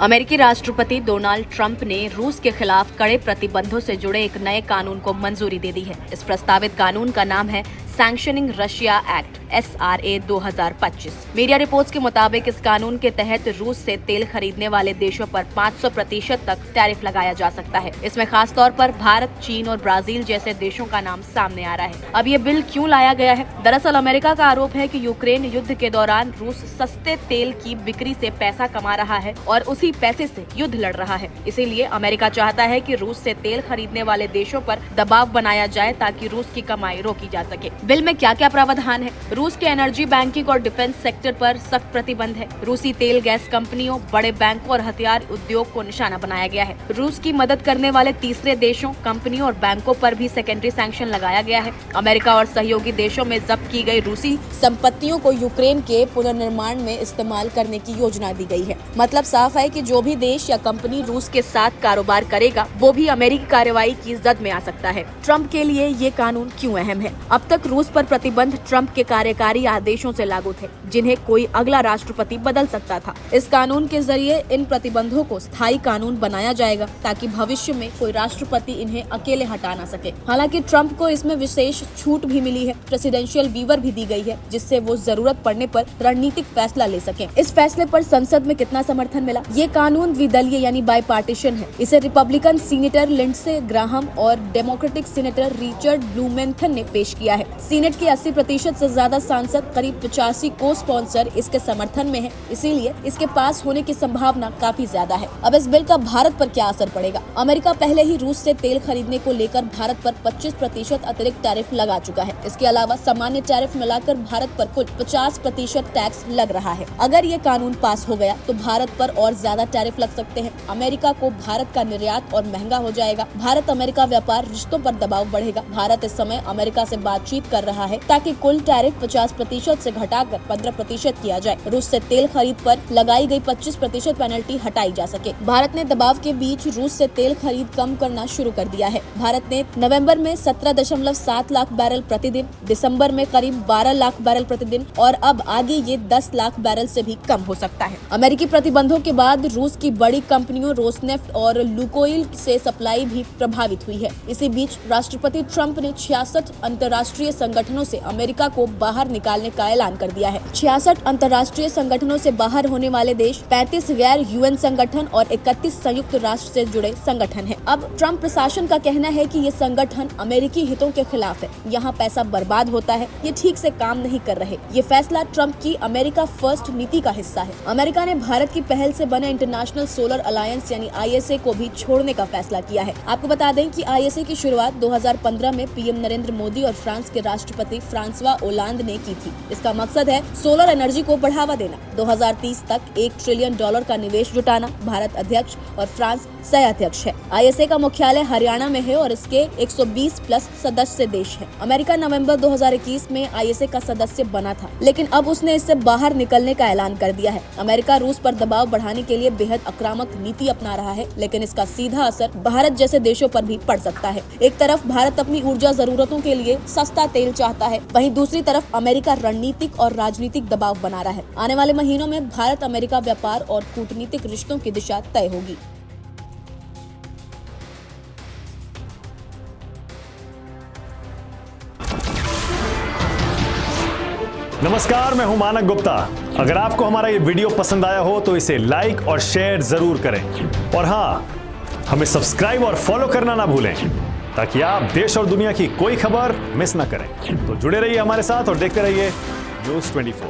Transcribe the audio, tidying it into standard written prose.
अमेरिकी राष्ट्रपति Donald Trump ने रूस के खिलाफ कड़े प्रतिबंधों से जुड़े एक नए कानून को मंजूरी दे दी है। इस प्रस्तावित कानून का नाम है sanctioning Russia act SRA 2025। Media reports के मुताबिक इस कानून के तहत रूस से तेल खरीदने वाले देशों पर 500% तक टैरिफ लगाया जा सकता है। इसमें खास तौर पर भारत, चीन और ब्राजील जैसे देशों का नाम सामने आ रहा है। अब ये बिल क्यों लाया गया है? दरअसल अमेरिका का आरोप है कि यूक्रेन युद्ध के दौरान रूस सस्ते तेल की बिक्री से पैसा कमा रहा है और उसी पैसे से युद्ध लड़ रहा है। इसीलिए अमेरिका चाहता है कि रूस से तेल खरीदने वाले देशों पर दबाव बनाया जाए ताकि रूस की कमाई रोकी जा सके। बिल में क्या क्या प्रावधान है? रूस के एनर्जी, बैंकिंग और डिफेंस सेक्टर पर सख्त प्रतिबंध है। रूसी तेल गैस कंपनियों, बड़े बैंकों और हथियार उद्योग को निशाना बनाया गया है। रूस की मदद करने वाले तीसरे देशों, कंपनियों और बैंकों पर भी सेकेंडरी सैंक्शन लगाया गया है। अमेरिका और सहयोगी देशों में जब्त की गई रूसी संपत्तियों को यूक्रेन के पुनर्निर्माण में इस्तेमाल करने की योजना दी गई है। मतलब साफ है कि जो भी देश या कंपनी रूस के साथ कारोबार करेगा वो भी अमेरिकी कार्रवाई की जद में आ सकता है। ट्रंप के लिए ये कानून क्यों अहम है? अब तक रूस पर प्रतिबंध ट्रंप के कार्यकारी आदेशों से लागू थे, जिन्हें कोई अगला राष्ट्रपति बदल सकता था। इस कानून के जरिए इन प्रतिबंधों को स्थायी कानून बनाया जाएगा ताकि भविष्य में कोई राष्ट्रपति इन्हें अकेले हटा ना सके। हालांकि ट्रंप को इसमें विशेष छूट भी मिली है, प्रेसिडेंशियल वीवर भी दी गई है, जिससे वो जरूरत पड़ने पर रणनीतिक फैसला ले सके। इस फैसले पर संसद में कितना समर्थन मिला? ये कानून द्विदलीय यानी बाईपार्टीशन है। इसे रिपब्लिकन सीनेटर लिंडसे ग्राहम और डेमोक्रेटिक सीनेटर रिचर्ड ब्लूमेंथन ने पेश किया है। सीनेट के 80% से ज्यादा सांसद, करीब 85 को स्पॉन्सर इसके समर्थन में है, इसीलिए इसके पास होने की संभावना काफी ज्यादा है। अब इस बिल का भारत पर क्या असर पड़ेगा? अमेरिका पहले ही रूस से तेल खरीदने को लेकर भारत पर 25% अतिरिक्त टैरिफ लगा चुका है। इसके अलावा सामान्य टैरिफ मिलाकर भारत पर कुल 50% टैक्स लग रहा है। अगर ये कानून पास हो गया तो भारत पर और ज्यादा टैरिफ लग सकते हैं। अमेरिका को भारत का निर्यात और महंगा हो जाएगा। भारत अमेरिका व्यापार रिश्तों पर दबाव बढ़ेगा। भारत इस समय अमेरिका से बातचीत कर रहा है ताकि कुल टैरिफ 50% से घटाकर 15% किया जाए। रूस से तेल खरीद पर लगाई गई 25% पेनल्टी हटाई जा सके। भारत ने दबाव के बीच रूस से तेल खरीद कम करना शुरू कर दिया है। भारत ने नवंबर में 17.7 लाख बैरल प्रतिदिन, दिसंबर में करीब 12 लाख बैरल प्रतिदिन और अब आगे ये 10 लाख बैरल से भी कम हो सकता है। अमेरिकी प्रतिबंधों के बाद रूस की बड़ी कंपनियों रोसनेफ्ट और लुकोइल से सप्लाई भी प्रभावित हुई है। इसी बीच राष्ट्रपति ट्रंप ने 66 अंतर्राष्ट्रीय संगठनों से अमेरिका को बाहर निकालने का ऐलान कर दिया है। 66 अंतर्राष्ट्रीय संगठनों से बाहर होने वाले देश 35 गैर UN संगठन और 31 संयुक्त राष्ट्र से जुड़े संगठन हैं। अब ट्रंप प्रशासन का कहना है कि ये संगठन अमेरिकी हितों के खिलाफ है। यहाँ पैसा बर्बाद होता है, ये ठीक से काम नहीं कर रहे। ये फैसला ट्रंप की अमेरिका फर्स्ट नीति का हिस्सा है। अमेरिका ने भारत की पहल से बने इंटरनेशनल सोलर अलायंस यानी ISA को भी छोड़ने का फैसला किया है। आपको बता दें कि ISA की शुरुआत 2015 में PM नरेंद्र मोदी और फ्रांस के राष्ट्रपति फ्रांसवा ओलांद ने की थी। इसका मकसद है सोलर एनर्जी को बढ़ावा देना। 2030 तक $1 ट्रिलियन का निवेश जुटाना। भारत अध्यक्ष और फ्रांस सह अध्यक्ष है। ISA का मुख्यालय हरियाणा में है और इसके 120 प्लस सदस्य देश हैं। अमेरिका नवंबर 2021 में ISA का सदस्य बना था, लेकिन अब उसने इससे बाहर निकलने का ऐलान कर दिया है। अमेरिका रूस पर दबाव बढ़ाने के लिए बेहद आक्रामक नीति अपना रहा है, लेकिन इसका सीधा असर भारत जैसे देशों पर भी पड़ सकता है। एक तरफ भारत अपनी ऊर्जा जरूरतों के लिए सस्ता तेल चाहता है, वहीं दूसरी तरफ अमेरिका रणनीतिक और राजनीतिक दबाव बना रहा है। आने वाले महीनों में भारत अमेरिका व्यापार और कूटनीतिक रिश्तों की दिशा तय होगी। नमस्कार, मैं हूं मानक गुप्ता। अगर आपको हमारा ये वीडियो पसंद आया हो तो इसे लाइक और शेयर जरूर करें और हाँ, हमें सब्सक्राइब और फॉलो करना ना भूलें ताकि आप देश और दुनिया की कोई खबर मिस ना करें। तो जुड़े रहिए हमारे साथ और देखते रहिए न्यूज़ 24।